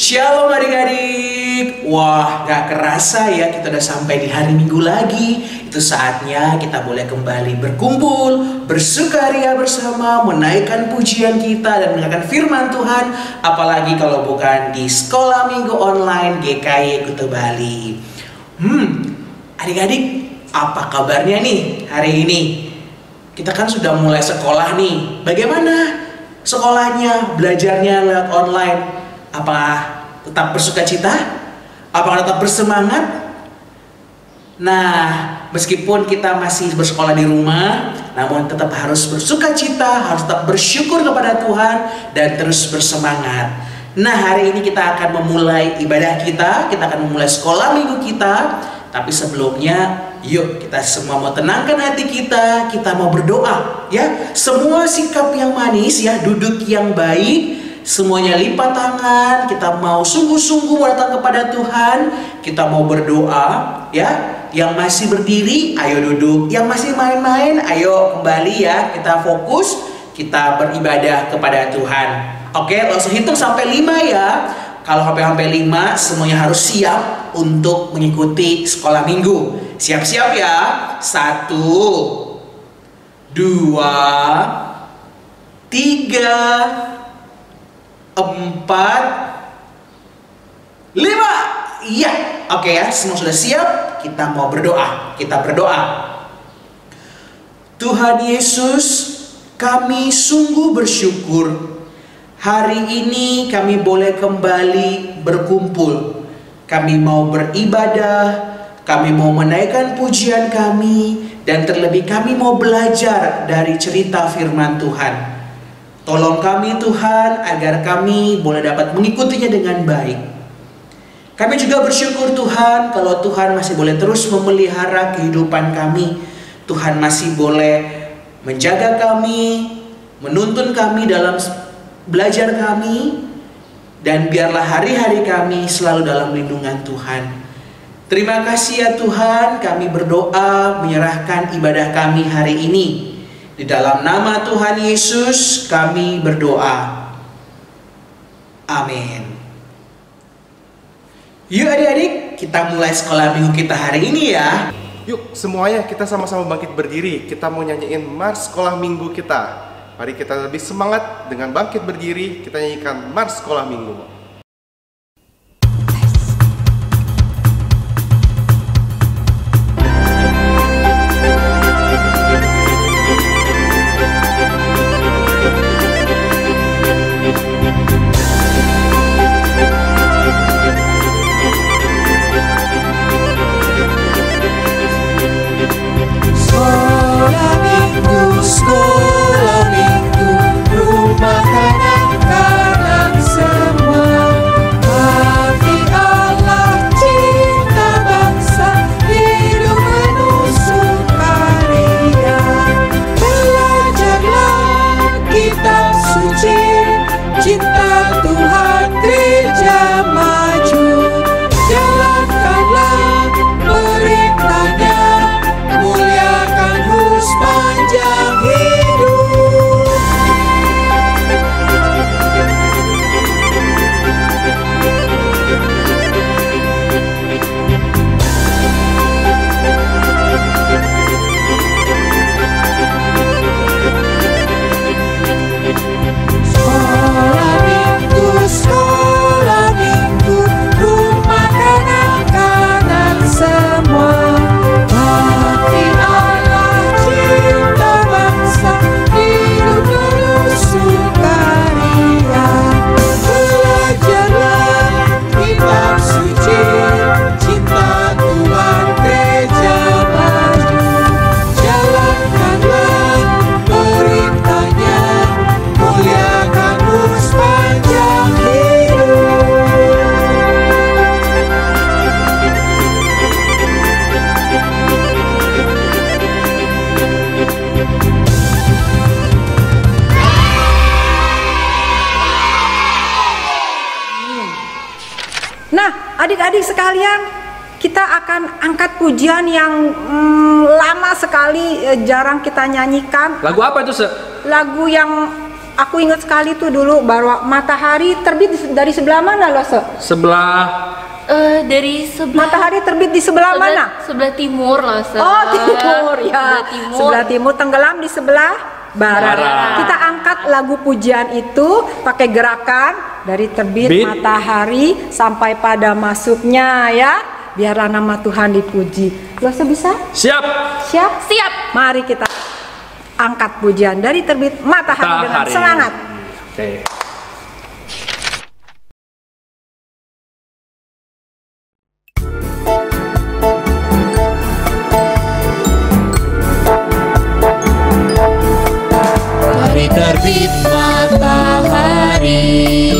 Shalom adik-adik. Wah, gak kerasa ya kita udah sampai di hari Minggu lagi. Itu saatnya kita boleh kembali berkumpul, bersukaria bersama, menaikkan pujian kita dan mendengarkan firman Tuhan. Apalagi kalau bukan di Sekolah Minggu Online GKY Kuta Bali. Adik-adik, apa kabarnya nih hari ini? Kita kan sudah mulai sekolah nih. Bagaimana sekolahnya, belajarnya lewat online? Apa tetap bersukacita? Apakah tetap bersemangat? Nah, meskipun kita masih bersekolah di rumah, namun tetap harus bersukacita, harus tetap bersyukur kepada Tuhan dan terus bersemangat. Nah, hari ini kita akan memulai ibadah kita akan memulai sekolah minggu kita. Tapi sebelumnya, yuk kita semua mau tenangkan hati kita mau berdoa ya. Semua sikap yang manis ya, duduk yang baik, semuanya lipat tangan, kita mau sungguh-sungguh datang kepada Tuhan, kita mau berdoa ya. Yang masih berdiri, ayo duduk. Yang masih main-main, ayo kembali ya. Kita fokus, kita beribadah kepada Tuhan. Oke, langsung hitung sampai 5 ya. Kalau sampai 5, semuanya harus siap untuk mengikuti sekolah minggu. Siap-siap ya. 1, 2, 3, 4, 5. Iya. Oke ya, semua sudah siap. Kita mau berdoa. Kita berdoa. Tuhan Yesus, kami sungguh bersyukur hari ini kami boleh kembali berkumpul. Kami mau beribadah, kami mau menaikkan pujian kami, dan terlebih kami mau belajar dari cerita firman Tuhan. Tolong kami Tuhan agar kami boleh dapat mengikutinya dengan baik. Kami juga bersyukur Tuhan kalau Tuhan masih boleh terus memelihara kehidupan kami. Tuhan masih boleh menjaga kami, menuntun kami dalam belajar kami, dan biarlah hari-hari kami selalu dalam lindungan Tuhan. Terima kasih ya Tuhan, kami berdoa menyerahkan ibadah kami hari ini. Di dalam nama Tuhan Yesus kami berdoa. Amin. Yuk adik-adik, kita mulai sekolah minggu kita hari ini ya. Yuk semuanya kita sama-sama bangkit berdiri. Kita mau nyanyiin Mars Sekolah Minggu kita. Mari kita lebih semangat dengan bangkit berdiri. Kita nyanyikan Mars Sekolah Minggu. Sekolah minggu, rumah kanak-kanak semua. Hati Allah, cinta bangsa, hidup penuh sukaria. Belajarlah kitab suci, cinta Tuhan gereja maju. Jalankanlah perintahnya, muliakan sepanjang hidup. Sekolah minggu, rumah kanak-kanak semua. Hati Allah, cinta bangsa, hidup penuh sukaria. Belajarlah kitab suci, cinta Tuhan gereja maju. Jalankanlah perintahnya, muliakan sepanjang hidup. Nah, adik-adik sekalian, kita akan angkat pujian yang lama sekali jarang kita nyanyikan. Lagu apa itu, Se? Lagu yang aku ingat sekali tuh dulu bahwa matahari terbit dari sebelah mana loh, Sebelah dari sebelah Matahari terbit di sebelah mana? Sebelah timur lah. Oh, timur ya. Sebelah timur. Sebelah timur, tenggelam di sebelah barat. Kita angkat lagu pujian itu pakai gerakan dari terbit matahari sampai pada masuknya ya. Biarlah nama Tuhan dipuji. Lo bisa? Siap. Siap? Siap. Mari kita angkat pujian dari terbit matahari dengan semangat. Oke. Dari terbit matahari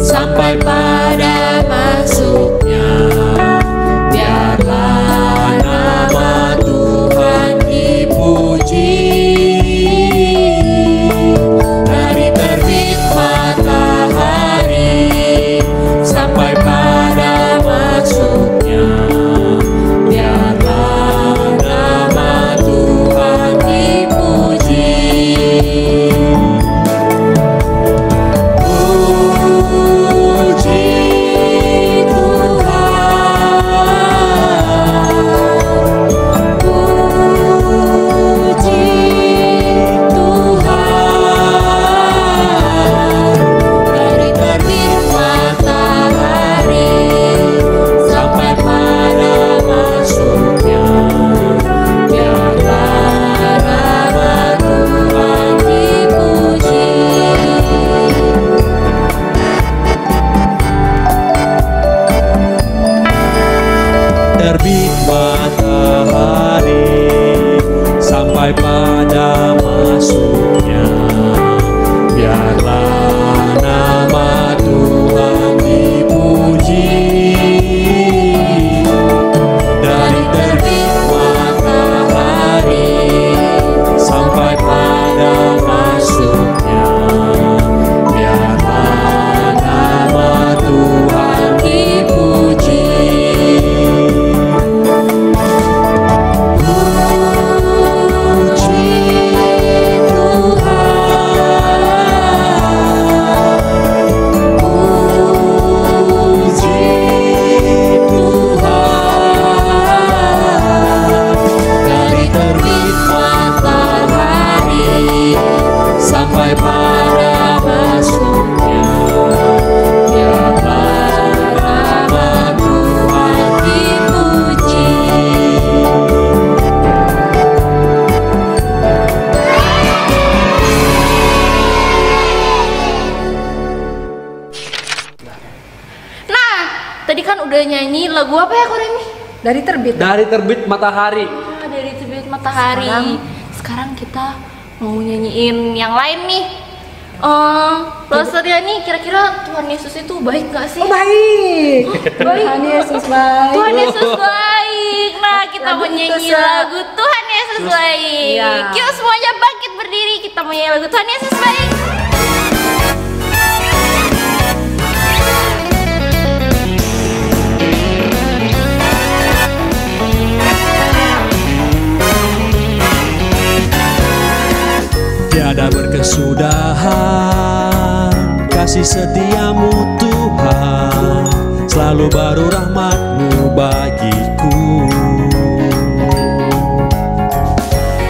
sampai pada masuknya, biarlah nama Tuhan dipuji. Dari terbit matahari sampai pada masuknya, biarlah nama Tuhan dipuji. Terbit matahari sampai pada masuknya, biarlah nama Tuhan dipuji. Dari terbit matahari sampai pada masuknya, biarlah nama Tuhan dipuji. Sampai pada masuknya, biarlah nama Tuhan dipuji. Nah, tadi kan udah nyanyi lagu apa ya Kak Remi? Dari terbit. Dari terbit matahari. Dari terbit matahari. Sekarang kita mau nyanyiin yang lain nih. Pastor Yani, kira-kira Tuhan Yesus itu baik gak sih? Oh, baik. Tuhan Yesus baik. Tuhan Yesus baik. Nah, kita Lagu mau nyanyi itu, lagu Tuhan Yesus baik. Iya. Yuk semuanya bangkit berdiri, kita mau nyanyi lagu Tuhan Yesus baik. Tiada berkesudahan kasih setiamu Tuhan, selalu baru rahmat-Mu bagiku.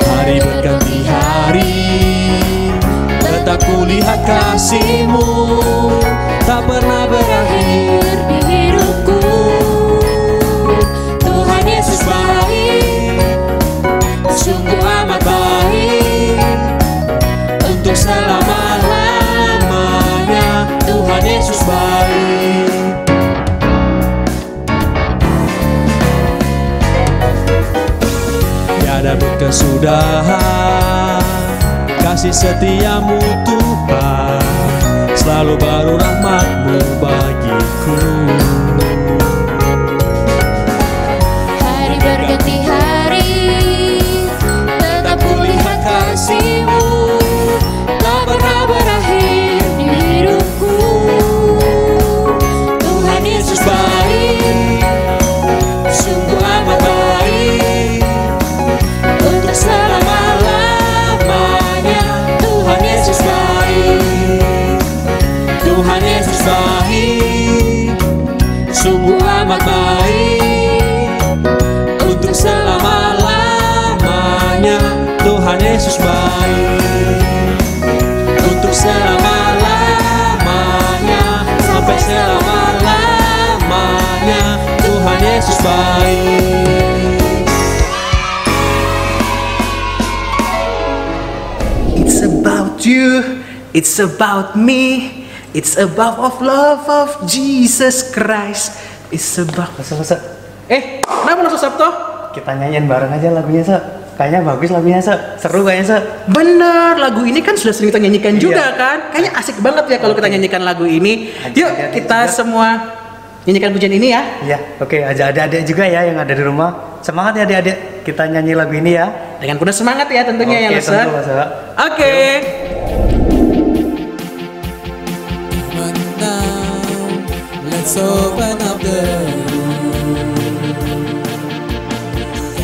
Hari berganti hari, tetap kulihat kasih-Mu, tak pernah berakhir di hidupku. Tuhan Yesus baik, sungguh amat baik, untuk selama-lamanya. Tuhan Yesus baik. Tiada berkesudahan kasih setiamu Tuhan, selalu baru rahmat-Mu bagiku. Hari berganti hari, tetap kulihat kasih-Mu, tak pernah berakhir di hidupku. Tuhan Yesus baik, sungguh amat baik, untuk selama-lamanya. Tuhan Yesus baik. Yesus baik untuk selama-lamanya, sampai selama-lamanya. Tuhan Yesus baik. It's about you, it's about me, it's about of love of Jesus Christ. It's about. Kenapa langsung Sabto? Kita nyanyiin bareng aja lagunya, Se. Kayaknya bagus lagunya, Se. Seru kayaknya, Se. Bener, lagu ini kan sudah sering kita nyanyikan juga Iya. kan? Kayaknya asik banget ya kalau kita nyanyikan lagu ini. Yuk kita semua nyanyikan pujian ini ya. Iya, oke. Adik-adik juga ya yang ada di rumah. Semangat ya adik-adik. Kita nyanyi lagu ini ya. Dengan penuh semangat ya tentunya ya Oke, Lester. tentu, Mas, Se. Oke. But now, let's open up the room.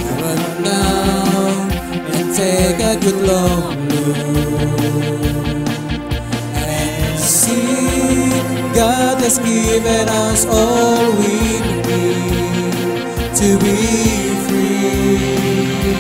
Come on now and take a good long look and see God has given us all we need to be free.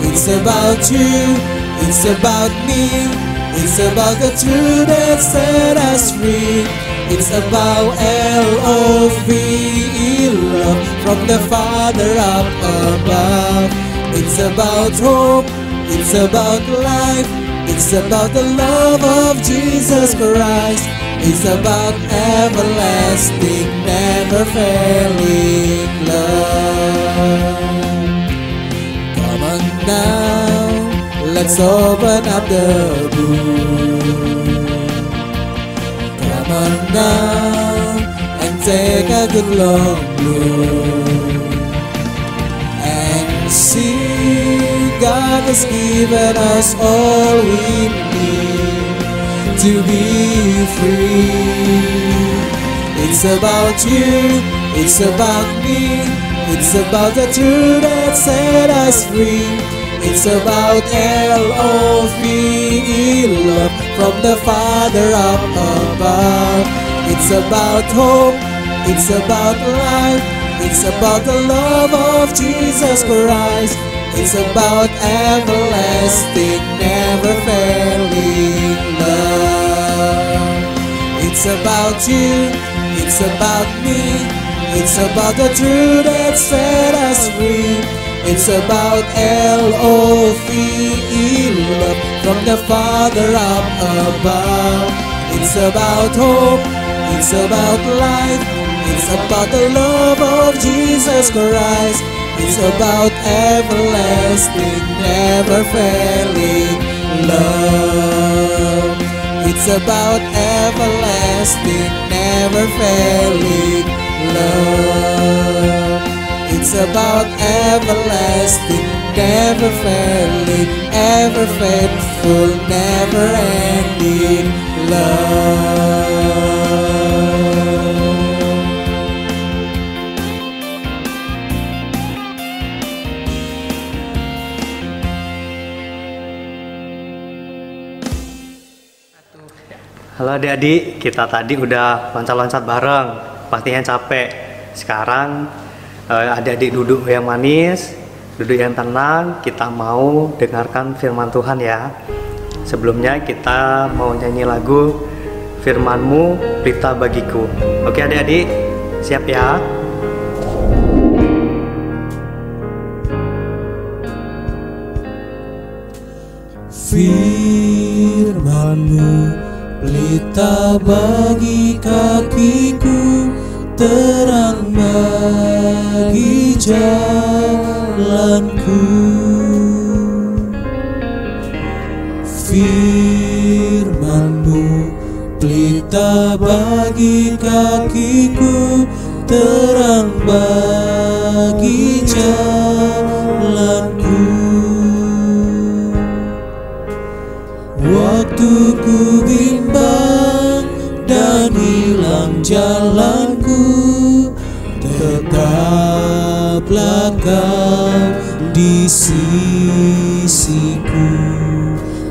It's about you, it's about me, it's about the truth that set us free. It's about L-O-V-E, love from the Father up above. It's about hope, it's about life, it's about the love of Jesus Christ. It's about everlasting, never failing love. Come on now, let's open up the book. Come on now and take a good long look and see God has given us all we need to be free. It's about you, it's about me, it's about the truth that set us free. It's about L-O-V-E, love from the Father up above. It's about hope, it's about life, it's about the love of Jesus Christ. It's about everlasting, never failing love. It's about you, it's about me, it's about the truth that set us free. It's about L-O-V-E, love from the Father up above. It's about hope, it's about life, it's about the love of Jesus Christ. It's about everlasting, never failing love. It's about everlasting, never failing love. It's about everlasting, never failing, ever faithful, never ending love. Halo adik-adik, kita tadi udah loncat-loncat bareng, pastinya capek. Sekarang adik-adik duduk yang manis, duduk yang tenang, kita mau dengarkan firman Tuhan ya. Sebelumnya kita mau nyanyi lagu Firman-Mu Pelita Bagiku. Oke adik-adik, siap ya? Firman-Mu pelita bagi kakiku, terang bagi jalanku. Firman-Mu pelita bagi kakiku, terang bagi jalanku. Waktu ku bimbang dan hilang jalanku, tetaplah Kau di sisiku,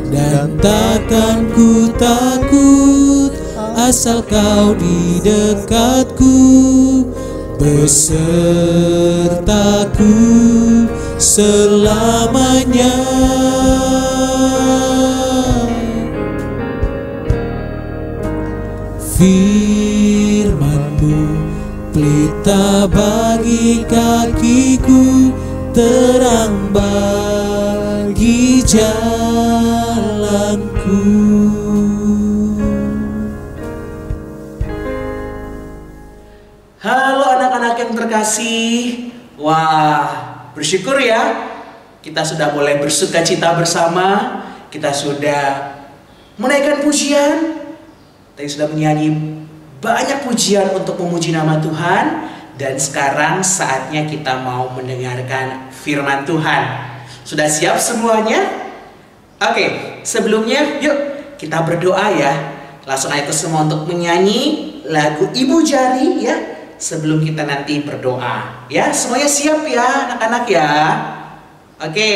dan takkan ku takut asal Kau di dekatku, besertaku selamanya. Firman-Mu pelita bagi kakiku, terang bagi jalanku. Halo anak-anak yang terkasih. Wah, bersyukur ya. Kita sudah mulai bersukacita bersama. Kita sudah menaikkan pujian. Tadi sudah menyanyi banyak pujian untuk memuji nama Tuhan. Dan sekarang saatnya kita mau mendengarkan firman Tuhan. Sudah siap semuanya? Oke, sebelumnya yuk kita berdoa ya. Langsung aja semua untuk menyanyi lagu Ibu Jari ya. Sebelum kita nanti berdoa ya. Semuanya siap ya anak-anak ya. Oke.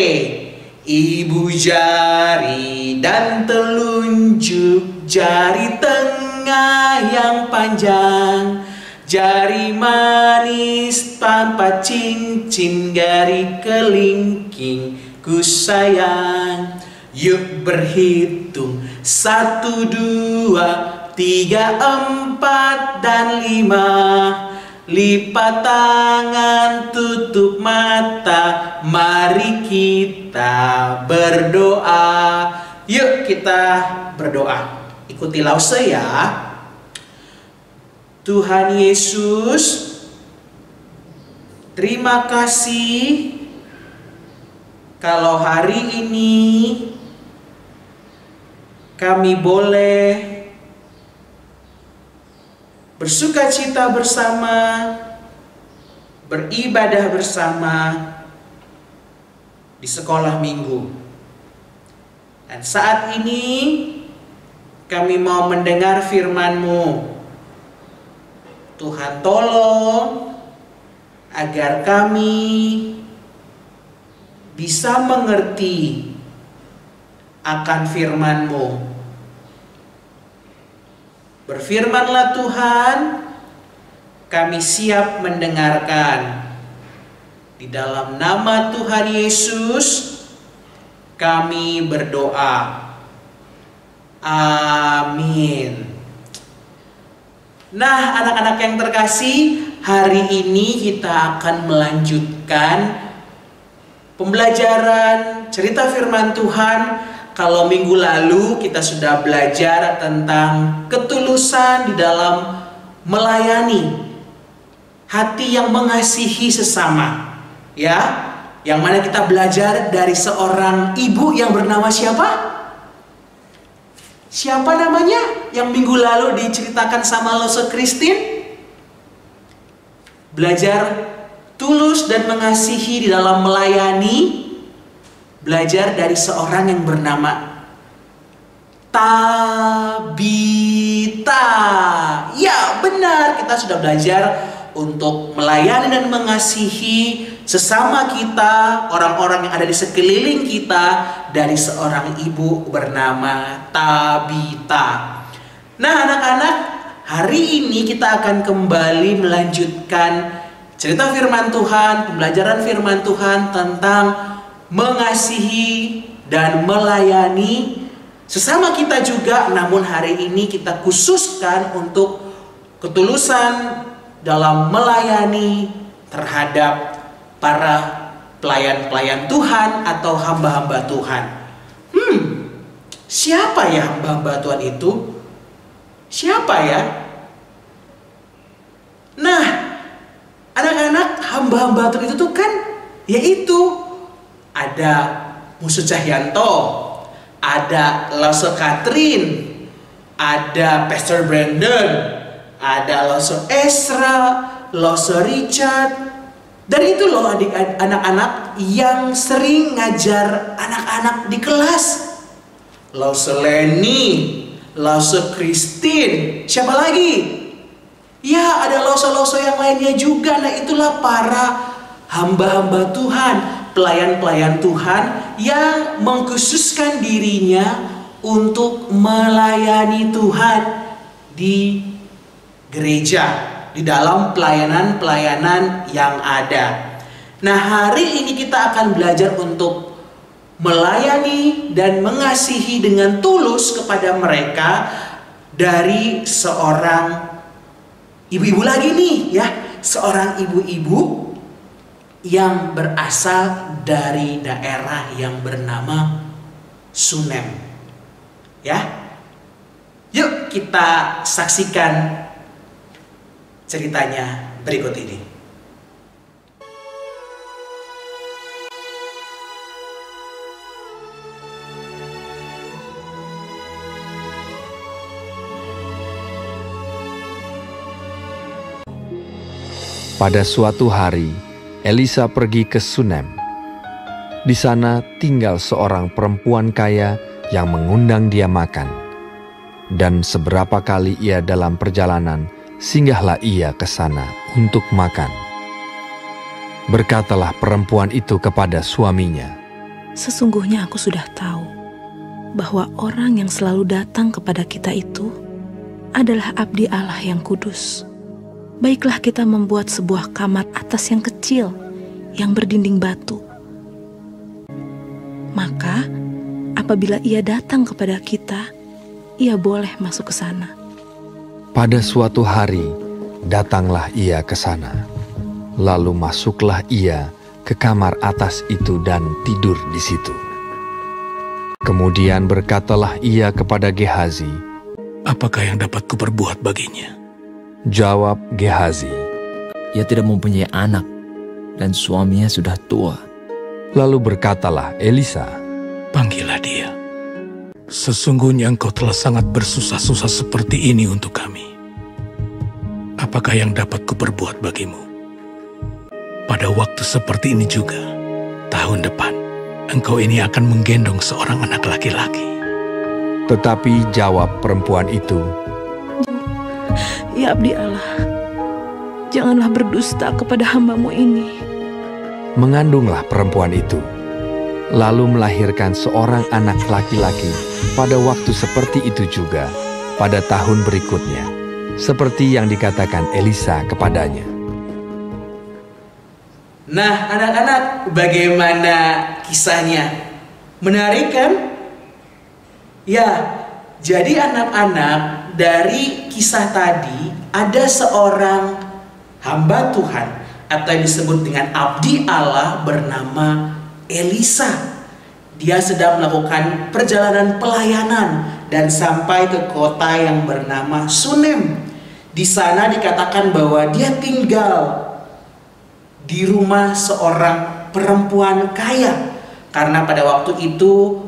Ibu jari dan telunjuk, jari tengah yang panjang, jari manis tanpa cincin, jari kelingking ku sayang. Yuk berhitung 1, 2, 3, 4 dan 5. Lipat tangan, tutup mata, mari kita berdoa. Yuk kita berdoa. Ikuti lause ya. Tuhan Yesus, terima kasih kalau hari ini kami boleh bersukacita bersama, beribadah bersama di sekolah minggu. Dan saat ini kami mau mendengar firman-Mu. Tuhan tolong agar kami bisa mengerti akan firman-Mu. Berfirmanlah Tuhan, kami siap mendengarkan. Di dalam nama Tuhan Yesus, kami berdoa. Amin. Nah, anak-anak yang terkasih, hari ini kita akan melanjutkan pembelajaran cerita firman Tuhan. Kalau minggu lalu kita sudah belajar tentang ketulusan di dalam melayani, hati yang mengasihi sesama, ya, yang mana kita belajar dari seorang ibu yang bernama siapa? Siapa namanya? Yang minggu lalu diceritakan sama Lose Christine. Belajar tulus dan mengasihi di dalam melayani. Belajar dari seorang yang bernama Tabita. Ya benar, kita sudah belajar untuk melayani dan mengasihi sesama kita, orang-orang yang ada di sekeliling kita, dari seorang ibu bernama Tabita. Nah anak-anak, hari ini kita akan kembali melanjutkan cerita firman Tuhan, pembelajaran firman Tuhan tentang mengasihi dan melayani sesama kita juga. Namun hari ini kita khususkan untuk ketulusan dalam melayani terhadap para pelayan-pelayan Tuhan atau hamba-hamba Tuhan. Siapa ya hamba-hamba Tuhan itu? Siapa ya? Nah, anak-anak, hamba-hamba Tuhan itu tuh kan yaitu ada Musu Cahyanto, ada Lause Catherine, ada Pastor Brandon, ada Lause Ezra, Lause Richard. Dan itu loh anak-anak yang sering ngajar anak-anak di kelas. Lause Lenny, Lause Christine, siapa lagi? Ya ada Lause-Lause yang lainnya juga. Nah itulah para hamba-hamba Tuhan, pelayan-pelayan Tuhan yang mengkhususkan dirinya untuk melayani Tuhan di gereja, di dalam pelayanan-pelayanan yang ada. Nah hari ini kita akan belajar untuk melayani dan mengasihi dengan tulus kepada mereka dari seorang ibu-ibu lagi nih ya, seorang ibu-ibu yang berasal dari daerah yang bernama Sunem. Ya. Yuk kita saksikan ceritanya berikut ini. Pada suatu hari, Elisa pergi ke Sunem. Di sana tinggal seorang perempuan kaya yang mengundang dia makan. Dan seberapa kali ia dalam perjalanan, singgahlah ia ke sana untuk makan. Berkatalah perempuan itu kepada suaminya, "Sesungguhnya aku sudah tahu bahwa orang yang selalu datang kepada kita itu adalah abdi Allah yang kudus. Baiklah kita membuat sebuah kamar atas yang kecil, yang berdinding batu. Maka, apabila ia datang kepada kita, ia boleh masuk ke sana." Pada suatu hari, datanglah ia ke sana. Lalu masuklah ia ke kamar atas itu dan tidur di situ. Kemudian berkatalah ia kepada Gehazi, "Apakah yang dapat kuperbuat baginya?" Jawab Gehazi, "Ia tidak mempunyai anak, dan suaminya sudah tua." Lalu berkatalah Elisa, "Panggillah dia. Sesungguhnya engkau telah sangat bersusah-susah seperti ini untuk kami. Apakah yang dapat kuperbuat bagimu? Pada waktu seperti ini juga, tahun depan, engkau ini akan menggendong seorang anak laki-laki." Tetapi jawab perempuan itu, "Ya abdi Allah, janganlah berdusta kepada hamba-Mu ini." Mengandunglah perempuan itu, lalu melahirkan seorang anak laki-laki pada waktu seperti itu juga, pada tahun berikutnya, seperti yang dikatakan Elisa kepadanya. Nah, anak-anak, bagaimana kisahnya? Menarik kan? Ya, jadi anak-anak, dari kisah tadi ada seorang hamba Tuhan atau yang disebut dengan abdi Allah bernama Elisa. Dia sedang melakukan perjalanan pelayanan dan sampai ke kota yang bernama Sunem. Di sana dikatakan bahwa dia tinggal di rumah seorang perempuan kaya, karena pada waktu itu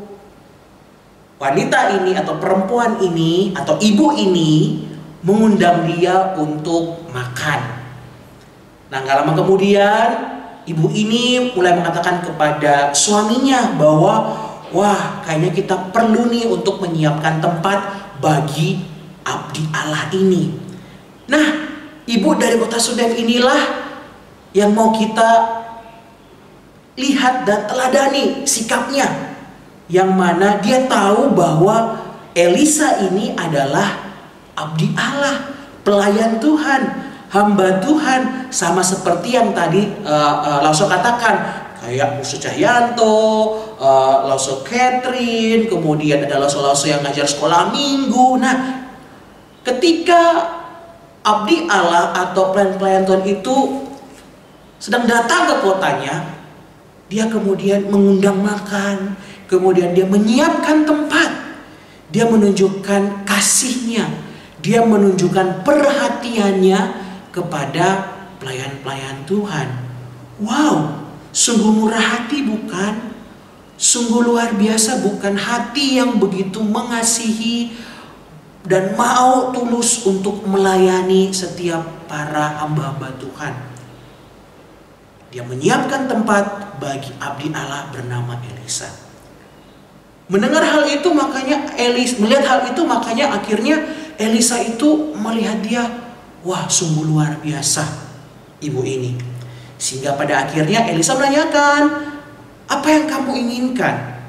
wanita ini atau perempuan ini atau ibu ini mengundang dia untuk makan. Nah, gak lama kemudian ibu ini mulai mengatakan kepada suaminya bahwa wah, kayaknya kita perlu nih untuk menyiapkan tempat bagi abdi Allah ini. Nah, ibu dari kota Sunem inilah yang mau kita lihat dan teladani sikapnya, yang mana dia tahu bahwa Elisa ini adalah abdi Allah, pelayan Tuhan, hamba Tuhan, sama seperti yang tadi Lauso katakan, kayak Musu Cahyanto, Lauso Catherine, kemudian ada Lauso-Lauso yang ngajar sekolah minggu. Nah, ketika abdi Allah atau pelayan-pelayan Tuhan itu sedang datang ke kotanya, dia kemudian mengundang makan, kemudian dia menyiapkan tempat, dia menunjukkan kasihnya, dia menunjukkan perhatiannya kepada pelayan-pelayan Tuhan. Wow, sungguh murah hati bukan? Sungguh luar biasa bukan? Hati yang begitu mengasihi dan mau tulus untuk melayani setiap para hamba-hamba Tuhan. Dia menyiapkan tempat bagi abdi Allah bernama Elisa. Mendengar hal itu melihat hal itu makanya akhirnya Elisa itu melihat dia, wah, sungguh luar biasa ibu ini. Sehingga pada akhirnya Elisa menanyakan, apa yang kamu inginkan?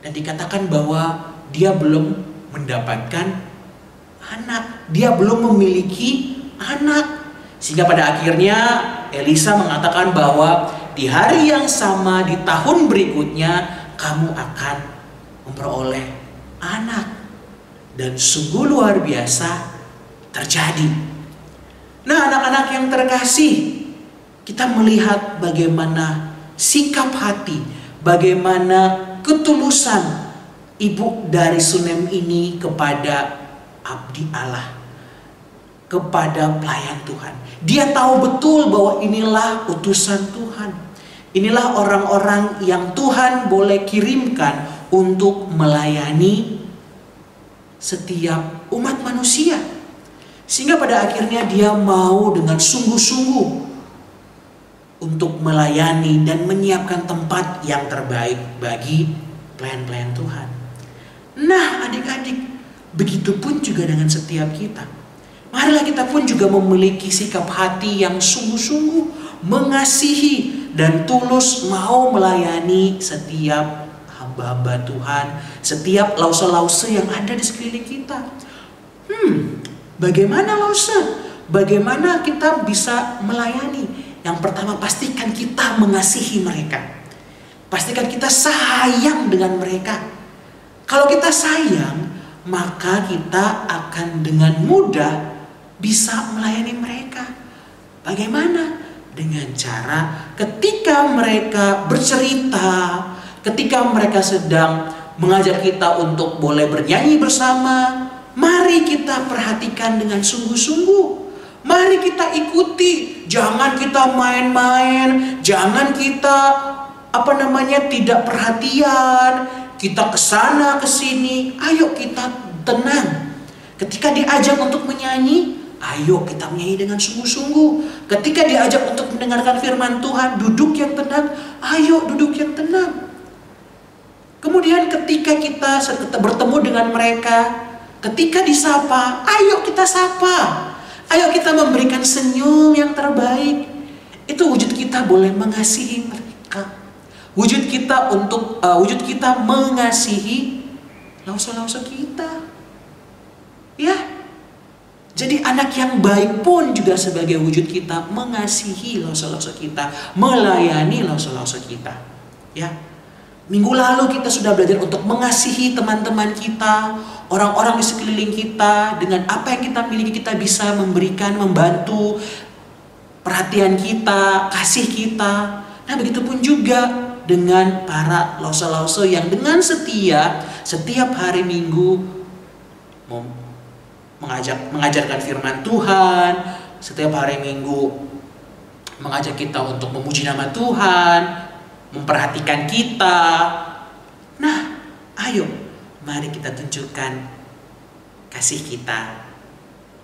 Dan dikatakan bahwa dia belum mendapatkan anak, dia belum memiliki anak. Sehingga pada akhirnya Elisa mengatakan bahwa di hari yang sama di tahun berikutnya kamu akan memperoleh anak. dan sungguh luar biasa terjadi. Nah, anak-anak yang terkasih, kita melihat bagaimana sikap hati, bagaimana ketulusan ibu dari Sunem ini kepada abdi Allah, kepada pelayan Tuhan. Dia tahu betul bahwa inilah utusan Tuhan. Inilah orang-orang yang Tuhan boleh kirimkan untuk melayani setiap umat manusia. Sehingga pada akhirnya dia mau dengan sungguh-sungguh untuk melayani dan menyiapkan tempat yang terbaik bagi pelayan-pelayan Tuhan. Nah, adik-adik, begitupun juga dengan setiap kita. Marilah kita pun juga memiliki sikap hati yang sungguh-sungguh mengasihi dan tulus mau melayani setiap hamba-hamba Tuhan, setiap lause-lause yang ada di sekeliling kita. Bagaimana lause? Bagaimana kita bisa melayani? Yang pertama, pastikan kita mengasihi mereka. Pastikan kita sayang dengan mereka. Kalau kita sayang, maka kita akan dengan mudah bisa melayani mereka. Bagaimana? Dengan cara ketika mereka bercerita, ketika mereka sedang mengajak kita untuk boleh bernyanyi bersama, mari kita perhatikan dengan sungguh-sungguh. Mari kita ikuti. Jangan kita main-main, jangan kita tidak perhatian. Kita kesana kesini. Ayo kita tenang. Ketika diajak untuk menyanyi, ayo kita menyanyi dengan sungguh-sungguh. Ketika diajak untuk mendengarkan firman Tuhan, duduk yang tenang. Ayo duduk yang tenang. Kemudian ketika kita bertemu dengan mereka, ketika disapa, ayo kita sapa. Ayo kita memberikan senyum yang terbaik. Itu wujud kita boleh mengasihi mereka. Wujud kita mengasihi lause-lause kita. Ya. Jadi anak yang baik pun juga sebagai wujud kita mengasihi lause-lause kita, melayani lause-lause kita. Ya. Minggu lalu kita sudah belajar untuk mengasihi teman-teman kita, orang-orang di sekeliling kita. Dengan apa yang kita miliki kita bisa memberikan, membantu perhatian kita, kasih kita. Nah, begitupun juga dengan para lause-lause yang dengan setiap hari Minggu mengajarkan firman Tuhan, setiap hari Minggu mengajak kita untuk memuji nama Tuhan, memperhatikan kita. Nah, ayo mari kita tunjukkan kasih kita,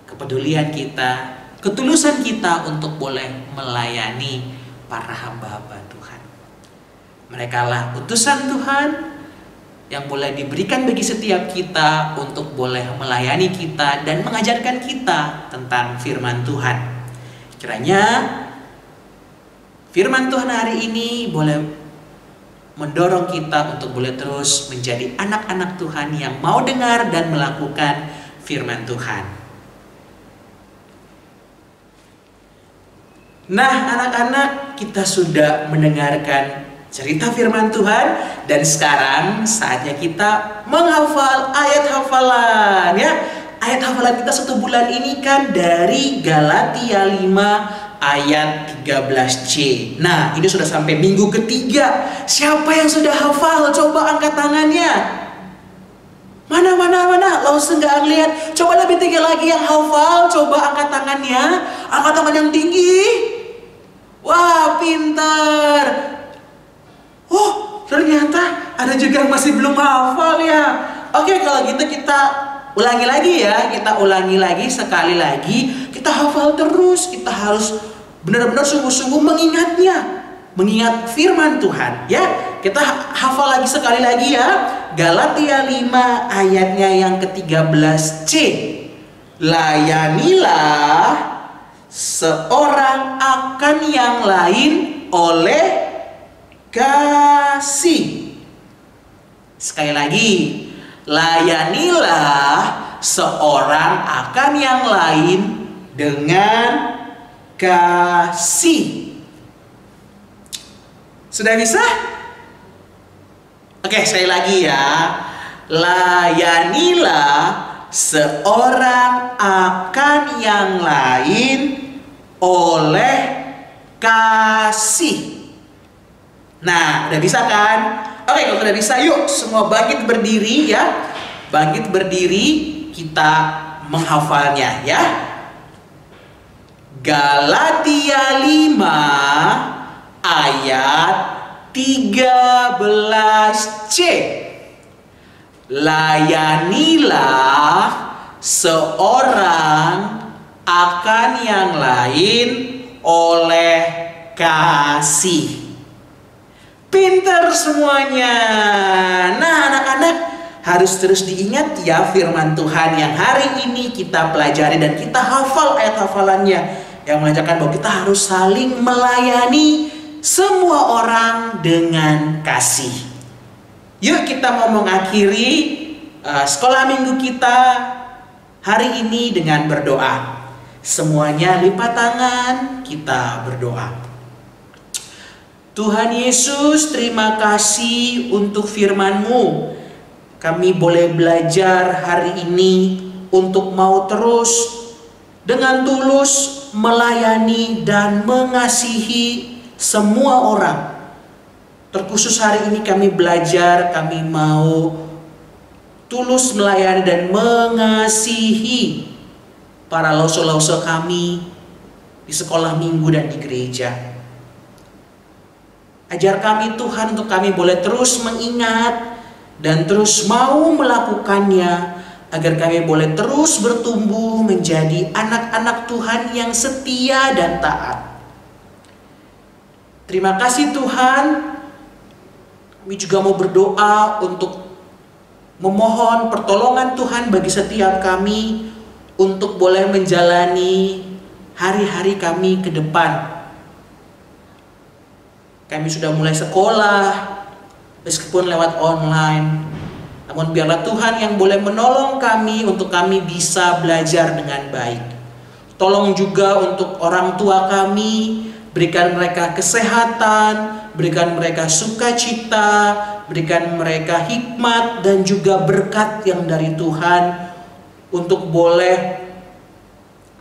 kepedulian kita, ketulusan kita untuk boleh melayani para hamba-hamba Tuhan. Merekalah utusan Tuhan yang boleh diberikan bagi setiap kita untuk boleh melayani kita dan mengajarkan kita tentang firman Tuhan. Kiranya firman Tuhan hari ini boleh mendorong kita untuk boleh terus menjadi anak-anak Tuhan yang mau dengar dan melakukan firman Tuhan. Nah, anak-anak, kita sudah mendengarkan cerita firman Tuhan dan sekarang saatnya kita menghafal ayat hafalan, ya. Ayat hafalan kita 1 bulan ini kan dari Galatia 5 ayat 13C. Nah, ini sudah sampai minggu ketiga. Siapa yang sudah hafal? Coba angkat tangannya. Mana? Langsung nggak ngeliat. Coba lebih tinggi lagi yang hafal. Coba angkat tangannya. Angkat tangan yang tinggi. Wah, pintar. Oh, ternyata ada juga yang masih belum hafal ya. Oke, kalau gitu kita ulangi lagi ya. Kita ulangi lagi sekali lagi. Kita hafal terus. Kita harus benar-benar sungguh-sungguh mengingatnya. Mengingat firman Tuhan ya. Kita hafal lagi sekali lagi ya. Galatia 5 ayatnya yang ke-13C. Layanilah seorang akan yang lain oleh kasih. Sekali lagi, layanilah seorang akan yang lain dengan kasih. Sudah bisa? Oke, sekali lagi ya. Layanilah seorang akan yang lain oleh kasih. Nah, udah bisa kan? Oke, kalau udah bisa, yuk semua bangkit berdiri ya. Bangkit berdiri, kita menghafalnya ya. Galatia 5 ayat 13C. Layanilah seorang akan yang lain oleh kasih. Pinter semuanya. Nah, anak-anak harus terus diingat ya firman Tuhan yang hari ini kita pelajari dan kita hafal ayat hafalannya yang mengajarkan bahwa kita harus saling melayani semua orang dengan kasih. Yuk kita mau mengakhiri sekolah minggu kita hari ini dengan berdoa. Semuanya lipat tangan, kita berdoa. Tuhan Yesus, terima kasih untuk firman-Mu. Kami boleh belajar hari ini untuk mau terus dengan tulus melayani dan mengasihi semua orang. Terkhusus hari ini kami belajar, kami mau tulus melayani dan mengasihi para lause-lause kami di sekolah minggu dan di gereja. Ajar kami Tuhan untuk kami boleh terus mengingat dan terus mau melakukannya agar kami boleh terus bertumbuh menjadi anak-anak Tuhan yang setia dan taat. Terima kasih Tuhan. Kami juga mau berdoa untuk memohon pertolongan Tuhan bagi setiap kami untuk boleh menjalani hari-hari kami ke depan. Kami sudah mulai sekolah, meskipun lewat online. Namun biarlah Tuhan yang boleh menolong kami untuk kami bisa belajar dengan baik. Tolong juga untuk orang tua kami, berikan mereka kesehatan, berikan mereka sukacita, berikan mereka hikmat dan juga berkat yang dari Tuhan untuk boleh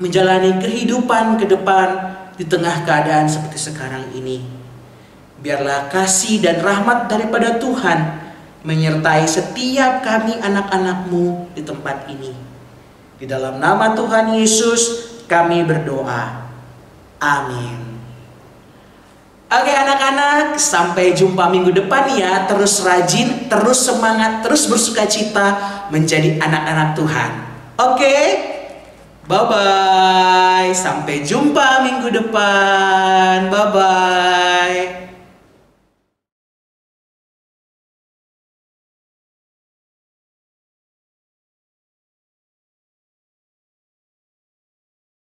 menjalani kehidupan ke depan di tengah keadaan seperti sekarang ini. Biarlah kasih dan rahmat daripada Tuhan menyertai setiap kami anak-anak-Mu di tempat ini. Di dalam nama Tuhan Yesus kami berdoa. Amin. Oke anak-anak, sampai jumpa minggu depan ya. Terus rajin, terus semangat, terus bersukacita menjadi anak-anak Tuhan. Oke, bye-bye. Sampai jumpa minggu depan. Bye-bye.